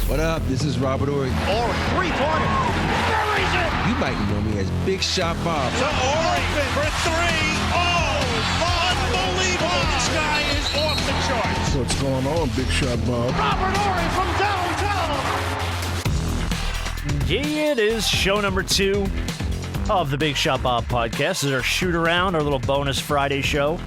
What up? This is Robert Ory. Or three-pointer. Buries it. You might know me as Big Shot Bob. To Ory for three. Oh, unbelievable. This guy is off the charts. What's going on, Big Shot Bob? Robert Ory from downtown. Yeah, it is show number 2 of the Big Shot Bob podcast. This is our shoot around, our little bonus Friday show.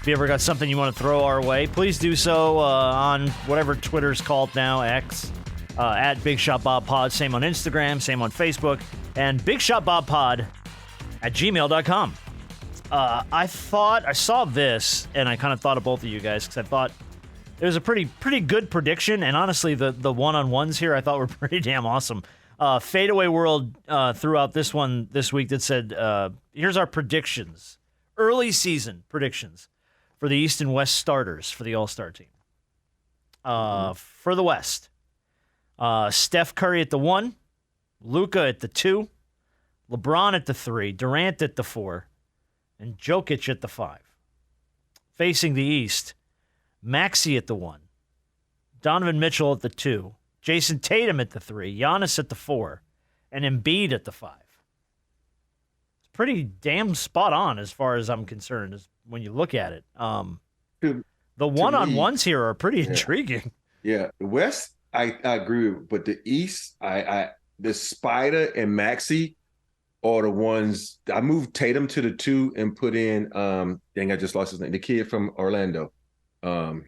If you ever got something you want to throw our way, please do so on whatever Twitter's called now, X. At Big Shot Bob Pod, same on Instagram, same on Facebook, and BigShotBobPod at gmail.com. I saw this, and I kind of thought of both of you guys, because I thought it was a pretty good prediction, and honestly, the one-on-ones here I thought were pretty damn awesome. Fadeaway World threw out this one this week that said, here's our predictions, early season predictions for the East and West starters for the All-Star team. For the West. Steph Curry at the 1, Luka at the 2, LeBron at the 3, Durant at the 4, and Jokic at the 5. Facing the East, Maxey at the 1, Donovan Mitchell at the 2, Jason Tatum at the 3, Giannis at the 4, and Embiid at the 5. It's pretty damn spot on as far as I'm concerned as when you look at it. The one-on-ones here are pretty intriguing. Yeah, the West, I agree with, but the East, the Spider and Maxey are the ones. I moved Tatum to the 2 and put in. Dang, I just lost his name. The kid from Orlando. Banchero?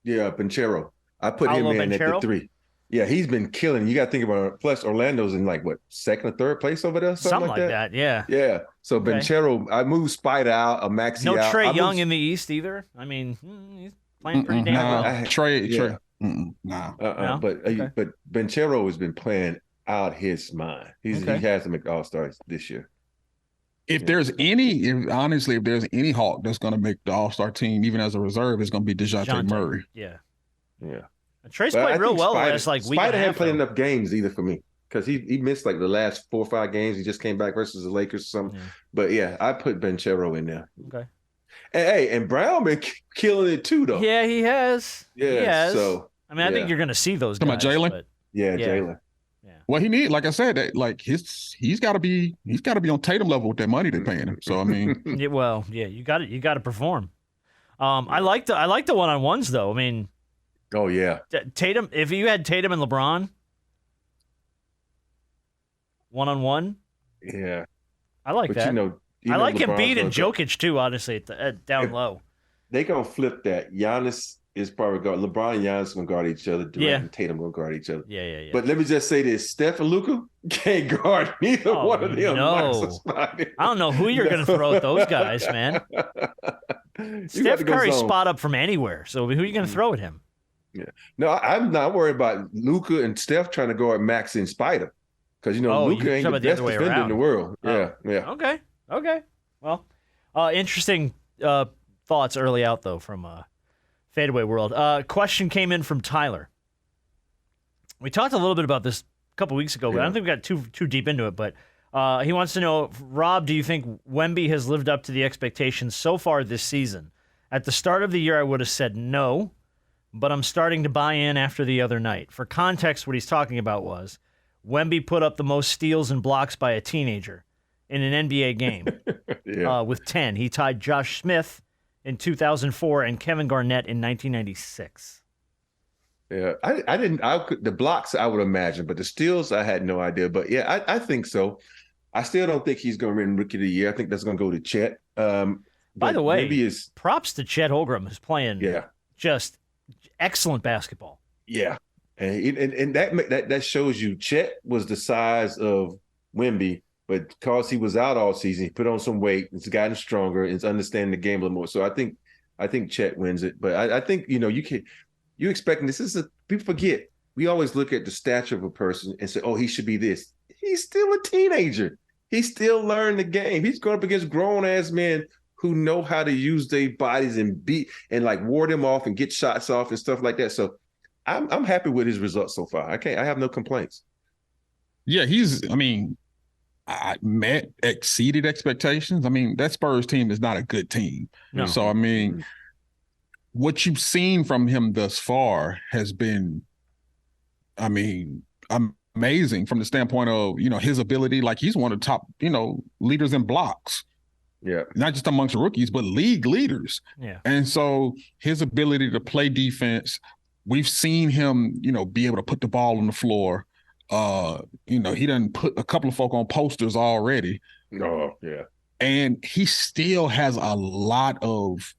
Yeah, Banchero. I put him in at the 3. Yeah, he's been killing. You got to think about it. Plus, Orlando's in like what, 2nd or 3rd place over there, something like that. Yeah. Yeah. So okay. Banchero, I moved Spider out, a Maxey out. No Trae Young in the East either. I mean, he's playing pretty damn well. Trae. No? But Banchero has been playing out his mind. He has to make All-Stars this year. If there's any Hawk that's going to make the All-Star team, even as a reserve, it's going to be DeJounte Murray. Yeah. Trae's played real well last week. Spider hadn't played enough games either for me because he missed like the last 4 or 5 games. He just came back versus the Lakers or something. Yeah. But yeah, I put Banchero in there. Okay. And Brown been killing it too, though. Yeah, he has. Yeah. He has. So I mean, I think you're going to see those guys. Talking about Jalen? Yeah, Jalen. Yeah. Well, he need, like I said, he's got to be on Tatum level with that money they're paying him. So I mean, you got to perform. I like the one-on-ones though. I mean, oh yeah, Tatum. If you had Tatum and LeBron, one-on-one, yeah, I like that. I like Embiid and Jokic too. Honestly, at down low, they gonna flip that. Giannis is probably guard. LeBron and Giannis gonna guard each other. Durant and Tatum gonna guard each other. Yeah. But let me just say this: Steph and Luka can't guard neither one of them. No, I don't know who you're gonna throw at those guys, man. Steph Curry spot up from anywhere. So who are you gonna throw at him? Yeah. No, I'm not worried about Luka and Steph trying to guard Max and Spider. Because, Luka ain't the best defender in the world. Yeah. Okay. Well, interesting thoughts early out, though, from Fadeaway World. Question came in from Tyler. We talked a little bit about this a couple weeks ago, but I don't think we got too deep into it. But he wants to know, Rob, do you think Wemby has lived up to the expectations so far this season? At the start of the year, I would have said no, but I'm starting to buy in after the other night. For context, what he's talking about was Wemby put up the most steals and blocks by a teenager in an NBA game with 10. He tied Josh Smith in 2004 and Kevin Garnett in 1996. Yeah, the blocks I would imagine, but the steals I had no idea. But yeah, I think so. I still don't think he's going to win Rookie of the Year. I think that's going to go to Chet. By the way, props to Chet Holmgren, who's playing just excellent basketball. Yeah, and that shows you Chet was the size of Wemby, but because he was out all season, he put on some weight. It's gotten stronger. It's understanding the game a little more. So I think Chet wins it. But I think you expecting this. People forget. We always look at the stature of a person and say, oh, he should be this. He's still a teenager. He's still learning the game. He's going up against grown-ass men who know how to use their bodies and beat and like ward them off and get shots off and stuff like that. So I'm happy with his results so far. I have no complaints. Yeah, exceeded expectations. I mean, that Spurs team is not a good team. No. So, I mean, what you've seen from him thus far has been, I mean, amazing from the standpoint of, his ability. Like, he's one of the top, leaders in blocks. Yeah. Not just amongst rookies, but league leaders. Yeah. And so his ability to play defense, we've seen him, be able to put the ball on the floor. He done put a couple of folk on posters already. Oh, yeah. And he still has a lot of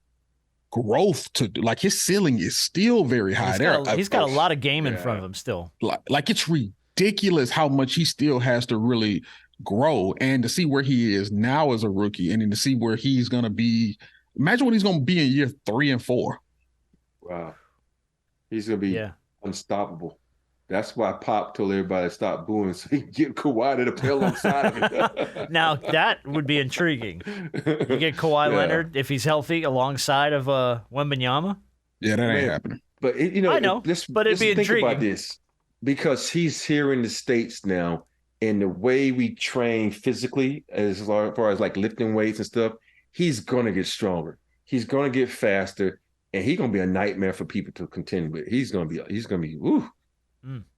growth to do. Like, his ceiling is still very high. He's got a lot of game in front of him still. Like it's ridiculous how much he still has to really grow, and to see where he is now as a rookie, and then to see where he's going to be. Imagine what he's going to be in year 3 and 4. Wow. He's going to be unstoppable. That's why Pop told everybody to stop booing so he can get Kawhi to play alongside of him. Now, that would be intriguing. You get Kawhi Leonard, if he's healthy, alongside of Wembanyama. Yeah, that ain't happening. But, I know, but it'd be intriguing. Think about this. Because he's here in the States now, and the way we train physically, as far as like lifting weights and stuff, he's going to get stronger. He's going to get faster, and he's going to be a nightmare for people to contend with. He's going to be, woo.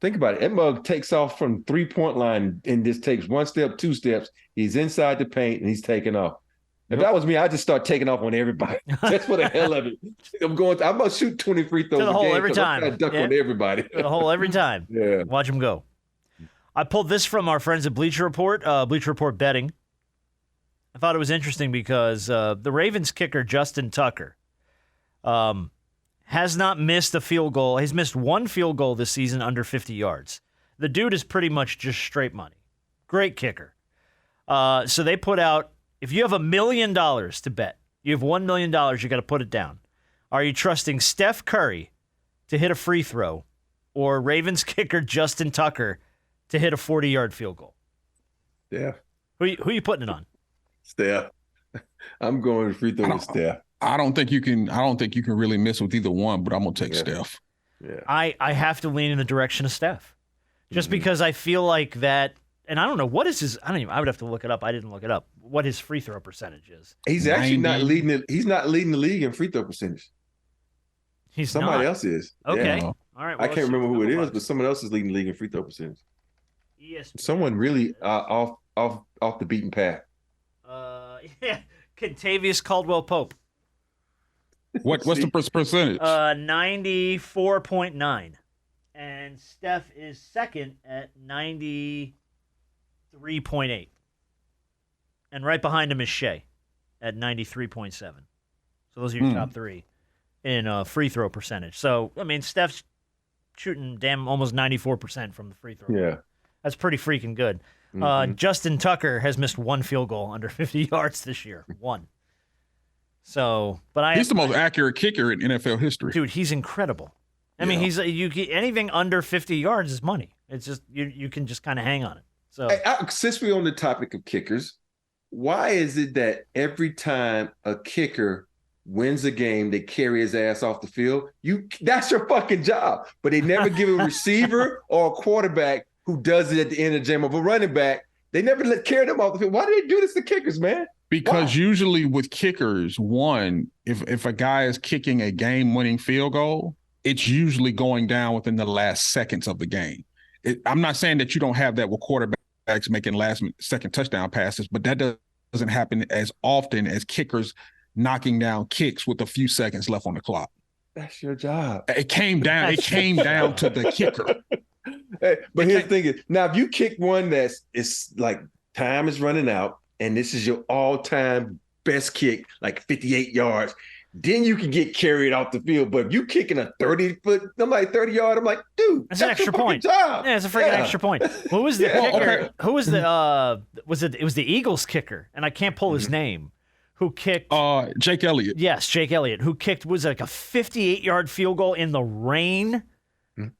Think about it. That mug takes off from 3-point line and just takes 1 step, 2 steps. He's inside the paint and he's taking off. If that was me, I'd just start taking off on everybody. Just for the hell of it. I'm going to shoot 20 free throws to the hole game every time. I'm duck on everybody. To the hole every time. Yeah. Watch him go. I pulled this from our friends at Bleacher Report Betting. I thought it was interesting because the Ravens kicker, Justin Tucker, has not missed a field goal. He's missed 1 field goal this season under 50 yards. The dude is pretty much just straight money. Great kicker. So they put out, if you have $1 million to bet, you have $1 million, you got to put it down. Are you trusting Steph Curry to hit a free throw or Ravens kicker Justin Tucker to hit a 40-yard field goal? Yeah. Who are you putting it on? Steph. I'm going free throw with Steph. I don't think you can really miss with either one, but I'm gonna take Steph. Yeah. I have to lean in the direction of Steph. Just because I feel like that, and I don't know what is his, I would have to look it up. I didn't look it up. What his free throw percentage is. He's actually not leading it. He's not leading the league in free throw percentage. Somebody else is. Okay. Yeah. All right. Well, I can't remember who it is, but someone else is leading the league in free throw percentage. Yes. Someone really off the beaten path. Contavious Caldwell Pope. What's the percentage? 94.9. And Steph is second at 93.8. And right behind him is Shea at 93.7. So those are your top 3 in free throw percentage. So, I mean, Steph's shooting almost 94% from the free throw. Yeah. That's pretty freaking good. Justin Tucker has missed 1 field goal under 50 yards this year. 1. So, but he's the most accurate kicker in NFL history. Dude, he's incredible. I mean, anything under 50 yards is money. It's just you can just kind of hang on it. So, since we're on the topic of kickers, why is it that every time a kicker wins a game, they carry his ass off the field? That's your fucking job. But they never give a receiver or a quarterback who does it at the end of the game, of a running back. They never carry them off the field. Why do they do this to kickers, man? Because usually with kickers, if a guy is kicking a game-winning field goal, it's usually going down within the last seconds of the game. I'm not saying that you don't have that with quarterbacks making last-second touchdown passes, but that doesn't happen as often as kickers knocking down kicks with a few seconds left on the clock. That's your job. It came down to the kicker. Hey, but here's the thing is, now if you kick one it's like time is running out, and this is your all-time best kick, like 58 yards, then you can get carried off the field. But if you kicking a 30-foot, 30-yard, I'm like, dude, that's an extra point. Job. Yeah, it's a freaking extra point. Who was the kicker? Okay. Who was the it was the Eagles kicker, and I can't pull his name. Who kicked Jake Elliott. Yes, Jake Elliott, who kicked like a 58-yard field goal in the rain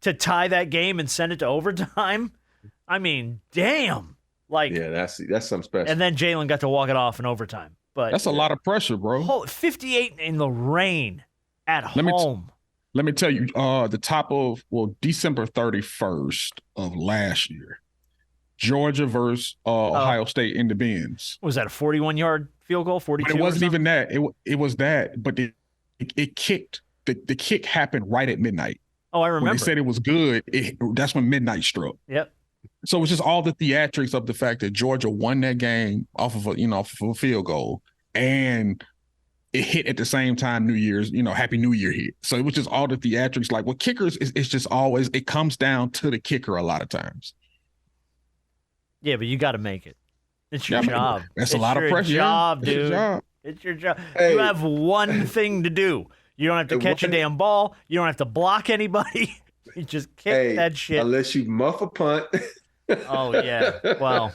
to tie that game and send it to overtime. I mean, damn. Like, yeah, that's something special. And then Jalen got to walk it off in overtime. But that's a lot of pressure, bro. 58 in the rain at home. Let me tell you, the top of December 31st of last year, Georgia versus Ohio State in the Benz. Was that a 41-yard field goal? 42. It wasn't even that. It was that, but it kicked the kick happened right at midnight. Oh, I When remember. they said it was good, that's when midnight struck. Yep. So it's just all the theatrics of the fact that Georgia won that game off of a field goal, and it hit at the same time New Year's, Happy New Year hit. So it was just all the theatrics. Like with kickers, it's just always, it comes down to the kicker a lot of times. Yeah, but you got to make it. It's your job. That's a lot of pressure. Job, It's your dude. job. It's your job. Hey. You have one thing to do. You don't have to catch a damn ball. You don't have to block anybody. You just kick that shit. Unless you muff a punt. Oh yeah. Well,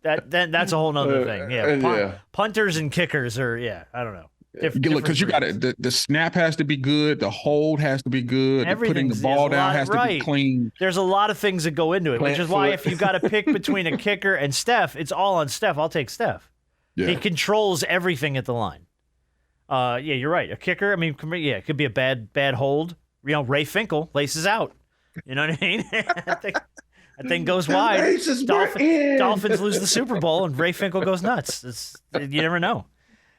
that's a whole nother thing. Yeah. Punters and kickers are I don't know. Because you got it. The snap has to be good. The hold has to be good. Putting the ball down has to be clean. There's a lot of things that go into it, which is why if you got to pick between a kicker and Steph, it's all on Steph. I'll take Steph. Yeah. He controls everything at the line. Yeah, you're right. A kicker, I mean, it could be a bad hold. Ray Finkel laces out. You know what I mean? That thing goes wide. Dolphins lose the Super Bowl, and Ray Finkel goes nuts. You never know.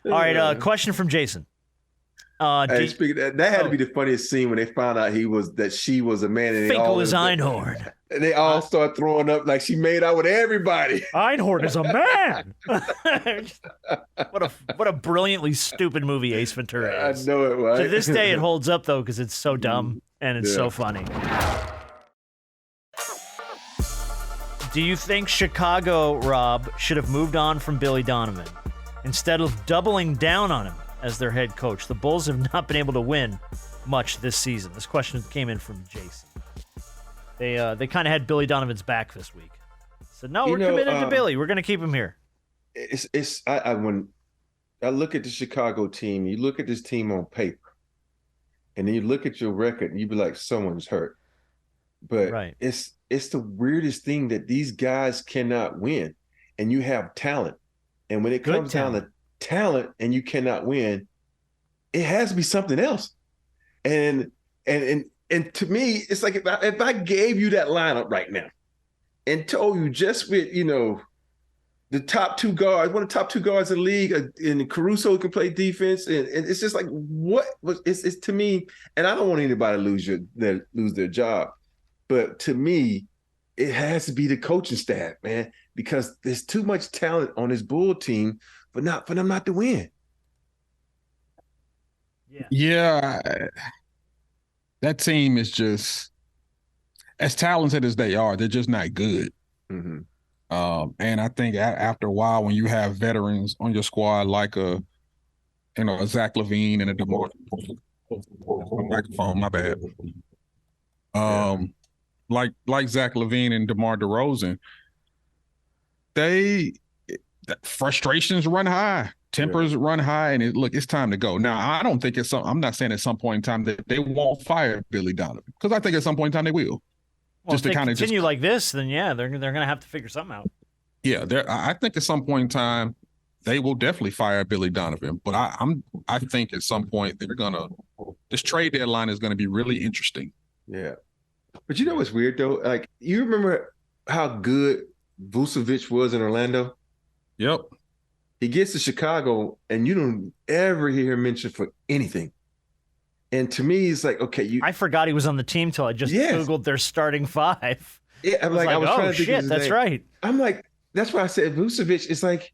All right, question from Jason. Speaking of that had to be the funniest scene when they found out she was a man. And Finkel is Einhorn. And they all start throwing up like she made out with everybody. Einhorn is a man. What a brilliantly stupid movie Ace Ventura is. I know it, right? To this day, it holds up, though, because it's so dumb and it's so funny. Do you think Chicago, Rob, should have moved on from Billy Donovan instead of doubling down on him as their head coach? The Bulls have not been able to win much this season. This question came in from Jason. They kind of had Billy Donovan's back this week. Said, no, we're committed to Billy. We're going to keep him here. When I look at the Chicago team, you look at this team on paper, and then you look at your record, and you be like, someone's hurt. But it's the weirdest thing that these guys cannot win, and you have talent. And when it comes down to talent and you cannot win, it has to be something else. And to me, it's like if I gave you that lineup right now and told you just with, the top two guards, one of the top two guards in the league, and Caruso can play defense, and it's just like, it's to me, and I don't want anybody to lose their job, but to me, it has to be the coaching staff, man, because there's too much talent on this Bull team for them not to win. Yeah. That team is just, as talented as they are, they're just not good. Mm-hmm. And I think after a while, when you have veterans on your squad like a Zach LaVine and a DeMar, microphone, my bad. Like Zach LaVine and DeMar DeRozan, frustrations run high, tempers run high, and it's time to go. Now, I don't think I'm not saying at some point in time that they won't fire Billy Donovan, because I think at some point in time they will. Well, if they continue like this, then they're going to have to figure something out. Yeah, I think at some point in time they will definitely fire Billy Donovan. But I think at some point this trade deadline is going to be really interesting. Yeah, but you know what's weird though? Like, you remember how good Vucevic was in Orlando? Yep. He gets to Chicago, and you don't ever hear him mentioned for anything. And to me, it's like, okay, I forgot he was on the team till I just Googled their starting five. Yeah, I was trying to think of his that's name. right. I'm like, that's why I said Vucevic. It's like,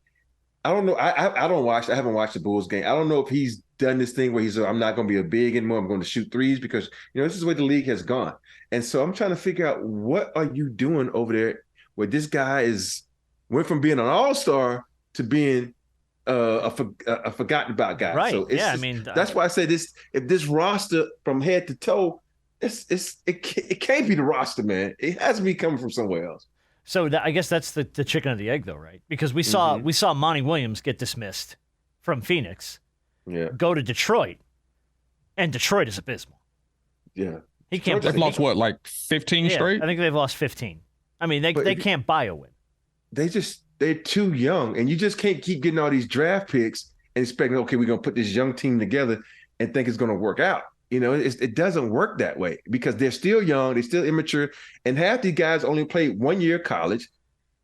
I don't know. I haven't watched the Bulls game. I don't know if he's done this thing where he's I'm not going to be a big anymore. I'm going to shoot threes, because this is where the league has gone. And so I'm trying to figure out, what are you doing over there where this guy went from being an all-star to being a forgotten about guy. Right. So that's why I say this. If this roster from head to toe, it can't be the roster, man. It has to be coming from somewhere else. So I guess that's the chicken or the egg, though, right? Because we saw Monty Williams get dismissed from Phoenix, go to Detroit, and Detroit is abysmal. Yeah, he can't. They've lost what, like 15 straight? I think they've lost 15. I mean, they can't buy a win. They're too young, and you just can't keep getting all these draft picks and expecting, okay, we're going to put this young team together and think it's going to work out. It doesn't work that way, because they're still young, they're still immature, and half these guys only played 1 year of college,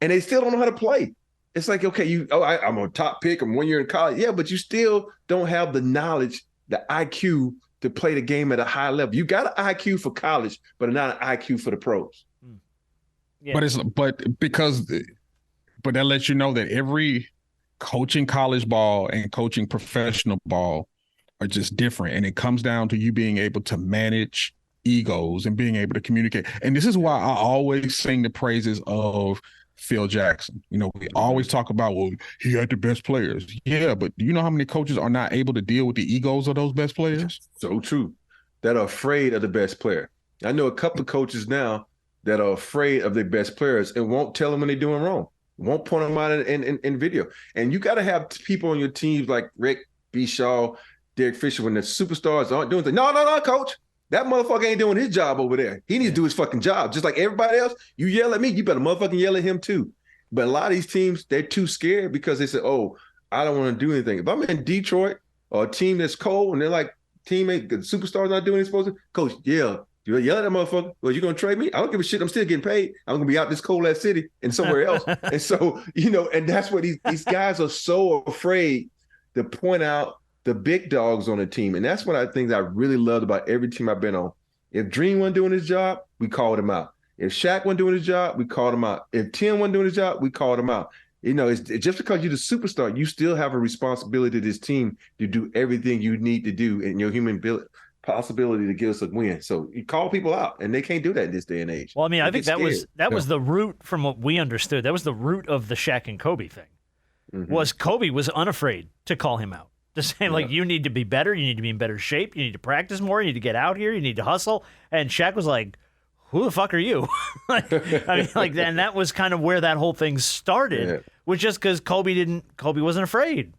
and they still don't know how to play. It's like, okay, I'm a top pick, I'm 1 year in college. Yeah, but you still don't have the knowledge, the IQ to play the game at a high level. You got an IQ for college, but not an IQ for the pros. Yeah. But that lets you know that every coaching college ball and coaching professional ball are just different. And it comes down to you being able to manage egos and being able to communicate. And this is why I always sing the praises of Phil Jackson. You know, we always talk about, well, he had the best players. Yeah, but do you know how many coaches are not able to deal with the egos of those best players? So true. That are afraid of the best player. I know a couple of coaches now that are afraid of their best players and won't tell them when they're doing wrong. Won't point them out in video. And you got to have people on your teams like Rick B. Shaw, Derek Fisher, when the superstars aren't doing things. No, coach. That motherfucker ain't doing his job over there. He needs to do his fucking job. Just like everybody else, you yell at me, you better motherfucking yell at him too. But a lot of these teams, they're too scared because they say, oh, I don't want to do anything. If I'm in Detroit or a team that's cold and they're like, teammate, the superstar's not doing what he's supposed to, coach, yell. You yell at that motherfucker. Well, you going to trade me? I don't give a shit. I'm still getting paid. I'm going to be out this cold ass city and somewhere else. And so, and that's what these guys are so afraid to point out the big dogs on the team. And that's what I think I really loved about every team I've been on. If Dream wasn't doing his job, we called him out. If Shaq wasn't doing his job, we called him out. If Tim wasn't doing his job, we called him out. It's just because you're the superstar, you still have a responsibility to this team to do everything you need to do in your human possibility to give us a win. So you call people out, and they can't do that in this day and age. Well, I mean, I think that was the root from what we understood. That was the root of the Shaq and Kobe thing. Was Kobe was unafraid to call him out. Just saying, like, you need to be better, you need to be in better shape, you need to practice more, you need to get out here, you need to hustle. And Shaq was like, who the fuck are you? And that was kind of where that whole thing started, was just because Kobe wasn't afraid.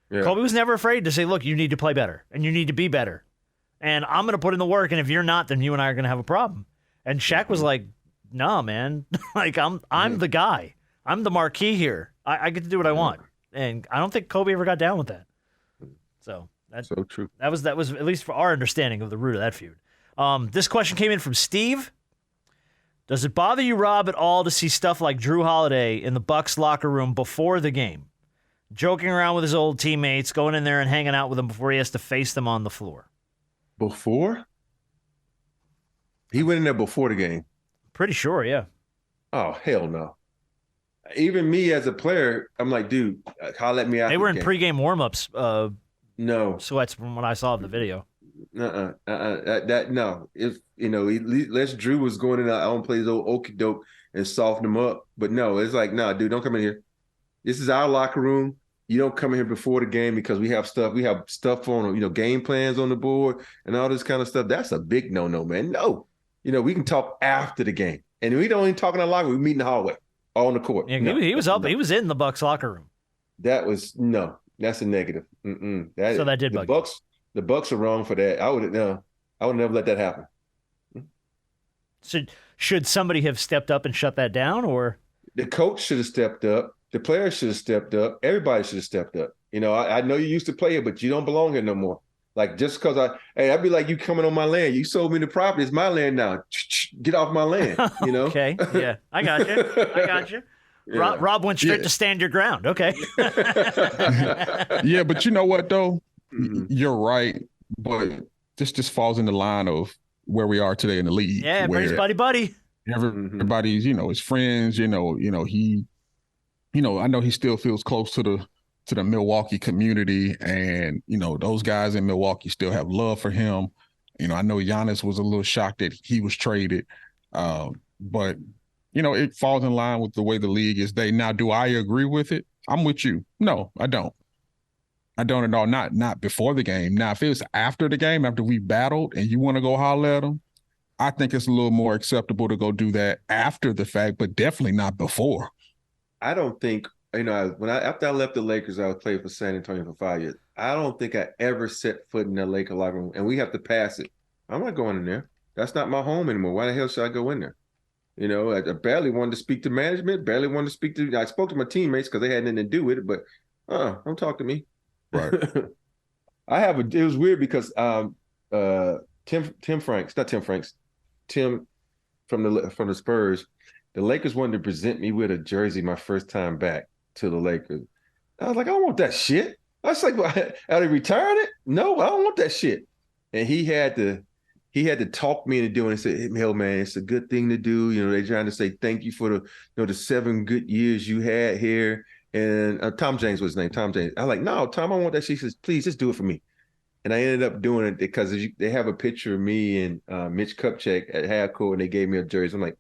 Yeah. Kobe was never afraid to say, look, you need to play better, and you need to be better. And I'm going to put in the work, and if you're not, then you and I are going to have a problem. And Shaq was like, nah, man. Like, I'm the guy. I'm the marquee here. I get to do what I want. And I don't think Kobe ever got down with that. So that's so true. That was at least for our understanding of the root of that feud. This question came in from Steve. Does it bother you, Rob, at all to see stuff like Jrue Holiday in the Bucks locker room before the game, joking around with his old teammates, going in there and hanging out with them before he has to face them on the floor? Before? He went in there before the game. Pretty sure, yeah. Oh, hell no. Even me as a player, I'm like, dude, holler at me after. They were in pregame warm-ups. No sweats from what I saw of the video. No. If Les Jrue was going in, I don't play his old okey doke and soften him up. But no, it's like, nah, dude, don't come in here. This is our locker room. You don't come in here before the game because we have stuff on, game plans on the board and all this kind of stuff. That's a big no, man. No, we can talk after the game, and we don't even talk in the locker room. We meet in the hallway, all on the court. Yeah, he was up. No. He was in the Bucks locker room. That's a negative. So that did bug you. The Bucks are wrong for that. I would never let that happen. Should somebody have stepped up and shut that down, or the coach should have stepped up? The players should have stepped up. Everybody should have stepped up. I know you used to play here, but you don't belong here no more. Like, just because I'd be like, you coming on my land. You sold me the property. It's my land now. Get off my land, Okay, yeah. I got you. Yeah. Rob went straight to stand your ground. Okay. Yeah, but you know what, though? You're right. But this just falls in the line of where we are today in the league. Yeah, everybody's buddy. Everybody's, his friends, I know he still feels close to the Milwaukee community, and those guys in Milwaukee still have love for him. I know Giannis was a little shocked that he was traded, but it falls in line with the way the league is. Now, do I agree with it? I'm with you. No, I don't. I don't at all. Not before the game. Now, if it was after the game, after we battled, and you want to go holler at them, I think it's a little more acceptable to go do that after the fact, but definitely not before. I don't think, after I left the Lakers, I was playing for San Antonio for 5 years. I don't think I ever set foot in the Laker locker room, and we have to pass it. I'm not going in there. That's not my home anymore. Why the hell should I go in there? I barely wanted to speak to management, I spoke to my teammates because they had nothing to do with it, but don't talk to me. Right. It was weird because Tim from the Spurs, the Lakers wanted to present me with a jersey my first time back to the Lakers. I was like, I don't want that shit. I was like, well, are they retiring it? No, I don't want that shit. and he had to talk me into doing it. He said, "Hey, hell, man, it's a good thing to do. You know, they're trying to say thank you for the 7 good years you had here." And Tom James was his name. Tom James. I'm like, "No, Tom, I want that." She says, "Please, just do it for me." And I ended up doing it because they have a picture of me and Mitch Kupchak at half court, and they gave me a jersey. I'm like,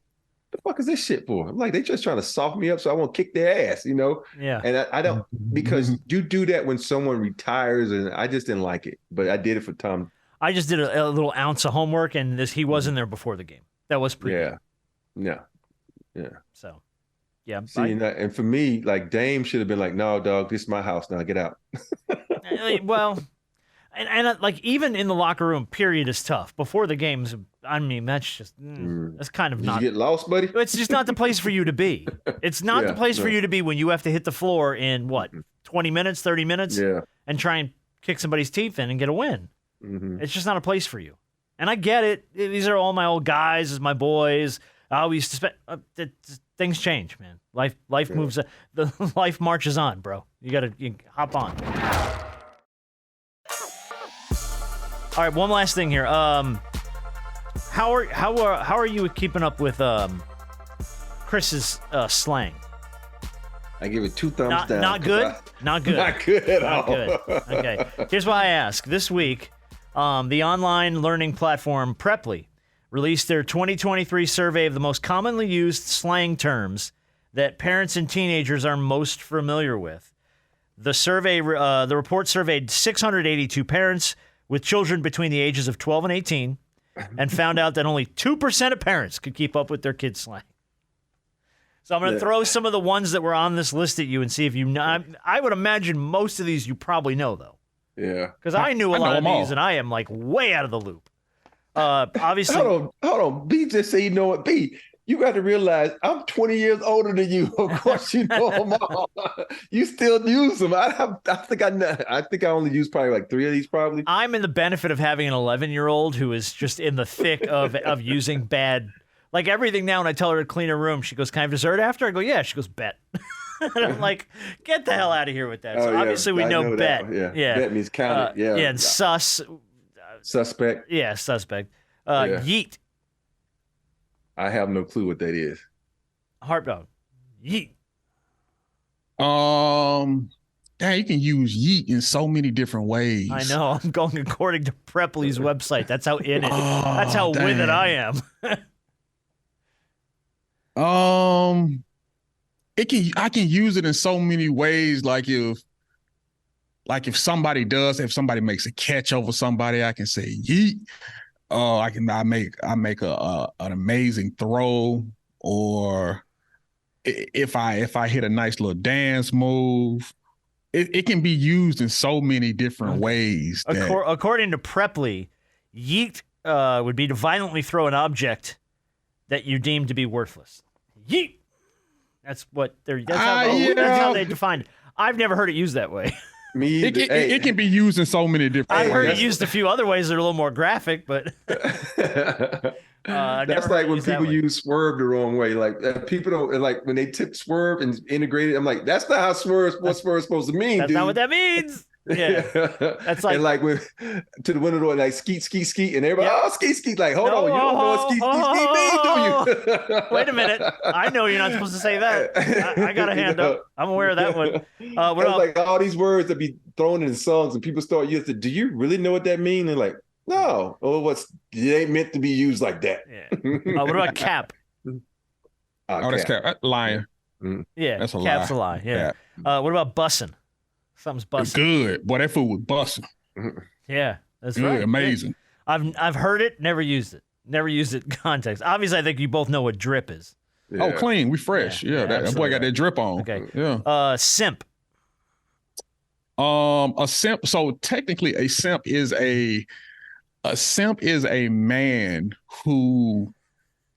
"The fuck is this shit for?" I'm like, they just trying to soften me up so I won't kick their ass, you know? Yeah. And I don't, because you do that when someone retires, and I just didn't like it. But I did it for Tom. I just did a little ounce of homework, and he wasn't there before the game. That was pretty. Yeah. So, yeah. See, and for me, like, Dame should have been like, "No, dog, this is my house now. Get out." Well, and like, even in the locker room, period, is tough. Before the games, I mean, that's just that's kind of not. Did you get lost, buddy? It's just not the place for you to be. It's not the place for you to be when you have to hit the floor in 20 minutes, 30 minutes, and try and kick somebody's teeth in and get a win. Mm-hmm. It's just not a place for you. And I get it. These are all my old guys, as my boys. I used to spend. Things change, man. Life moves. The life marches on, bro. You hop on. All right, one last thing here. How are you keeping up with Chris's slang? I give it 2 thumbs down. Not good. Not good. Not good at all. Good. Okay. Here's why I ask. This week, the online learning platform Preply released their 2023 survey of the most commonly used slang terms that parents and teenagers are most familiar with. The report surveyed 682 parents with children between the ages of 12 and 18, and found out that only 2% of parents could keep up with their kids' slang. So I'm going to throw some of the ones that were on this list at you and see if you know. I would imagine most of these you probably know, though. Yeah. Because I knew a lot of these, and I am, like, way out of the loop. Obviously. Hold on. B just say, you know what, B, you got to realize I'm 20 years older than you. Of course you know them all. You still use them. I think I only use probably like 3 of these probably. I'm in the benefit of having an 11-year-old who is just in the thick of using bad, like, everything now. When I tell her to clean her room, she goes, "Can I have dessert after?" I go, "Yeah." She goes, "Bet." And I'm like, get the hell out of here with that. So obviously we know bet. Yeah. Bet means count it. Yeah. And sus. Suspect. Yeah, suspect. Yeet. I have no clue what that is. Heartdog. Yeet. You can use yeet in so many different ways. I know. I'm going according to Preply's website. That's how in it. That's how with it I am. I can use it in so many ways. Like if somebody makes a catch over somebody, I can say yeet. I make an amazing throw, or if I hit a nice little dance move. It can be used in so many different ways. According to Preply, yeet would be to violently throw an object that you deem to be worthless. Yeet. That's how they define it. I've never heard it used that way. It can be used in so many different ways. I've heard it used a few other ways that are a little more graphic, but that's like when people use swerve the wrong way. Like people don't like when they tip swerve and integrate it. I'm like, that's not how swerve is supposed to mean. That's dude. not what that means. Yeah, that's like, and like when to the window door, like skeet, and everybody, skeet. Like, hold on, you don't know what skeet means, do you? Wait a minute, I know you're not supposed to say that. I got a hand up. I'm aware of that one. What else? Like all these words that be thrown in songs, and people start using. Do you really know what that means? They're like, no. It ain't meant to be used like that. Yeah. What about cap? That's cap. Lion. Yeah, that's a cap's lie. a lie. Yeah. What about bussin'? Something's bussin'. Good. Boy, that food was bussin'. Yeah, that's good, right. Amazing. I've heard it, never used it. Never used it in context. Obviously, I think you both know what drip is. Yeah. Oh, clean. We fresh. Yeah, that boy got that drip on. Okay. Yeah. Simp. A simp. So technically, a simp is a man who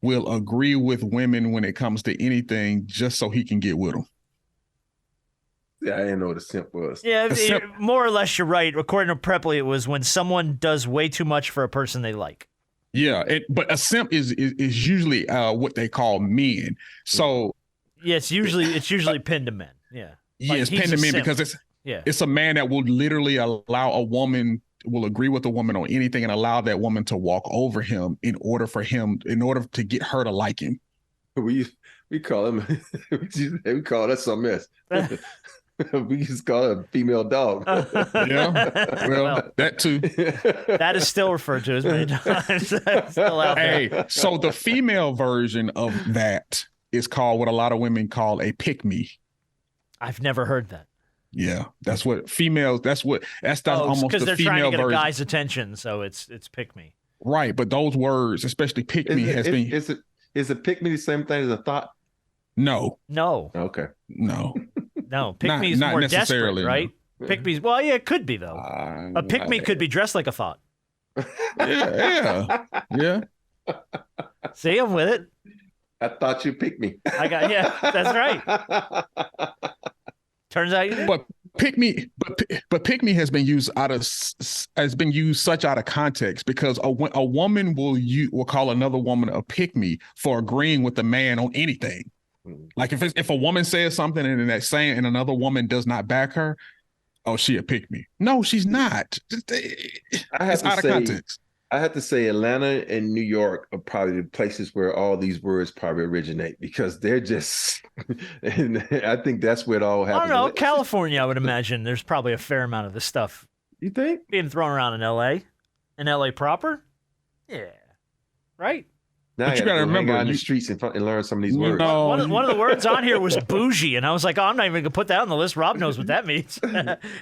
will agree with women when it comes to anything just so he can get with them. Yeah, I didn't know what a simp was. Yeah, more or less, you're right. According to Preply, it was when someone does way too much for a person they like. Yeah, but a simp is usually what they call men. So yeah, it's usually pinned to men. Yeah, yeah, it's pinned to men because it's a man that will literally allow a woman will agree with a woman on anything and allow that woman to walk over him in order to get her to like him. We call him we call that something else. We just call it a female dog. Yeah. Well, that too. That is still referred to as many times. That's still out there. Hey, so the female version of that is called what a lot of women call a pick-me. I've never heard that. Yeah, that's what females. That's almost the because they're female trying to get version. A guy's attention, so it's pick me. Right, but those words, especially pick me, Is a pick me the same thing as a thought? No. Okay. No. Pick me is not more necessarily, desperate, right? no. Pick me, well, yeah, it could be though. A pick me could be dressed like a thought. Yeah. See, I'm with it. I thought you picked me. That's right. Turns out you did. But pick me has been used out of context because a woman will call another woman a pick me for agreeing with the man on anything. Like if a woman says something and that saying and another woman does not back her, oh, she a pick me. No, she's not. It's out of context. I have to say Atlanta and New York are probably the places where all these words probably originate because they're just, and I think that's where it all happens. I don't know. California, I would imagine there's probably a fair amount of this stuff. You think? Being thrown around in L.A. In L.A. proper? Yeah. Right? Now you got to remember out in the streets and learn some of these words. No. One of the words on here was bougie, and I was like, oh, I'm not even going to put that on the list. Rob knows what that means.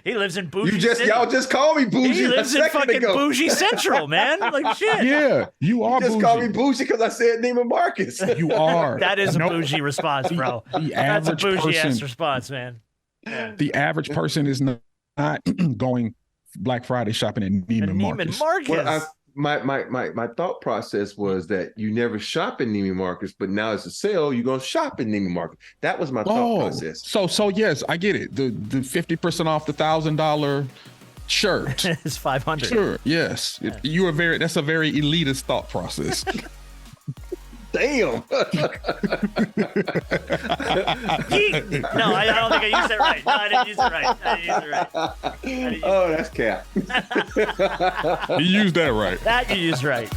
He lives in bougie City. Y'all just called me bougie. He lives in fucking bougie central, man. Like shit. Yeah, you are just bougie. called me bougie because I said Neiman Marcus. You are. That is a bougie response, bro. That's a bougie-ass response, man. Yeah. The average person is not going Black Friday shopping at Neiman Marcus. Well, my thought process was that you never shop in Neiman Marcus, but now it's a sale, you're gonna shop in Neiman Marcus. That was my thought process. So yes, I get it. The 50% off the $1,000 shirt is $500. Sure, yes. Yeah. That's a very elitist thought process. Damn. Yeet. No, I don't think I used that right. No, I didn't use it right. Oh, that's cap. You used that right. That you used right.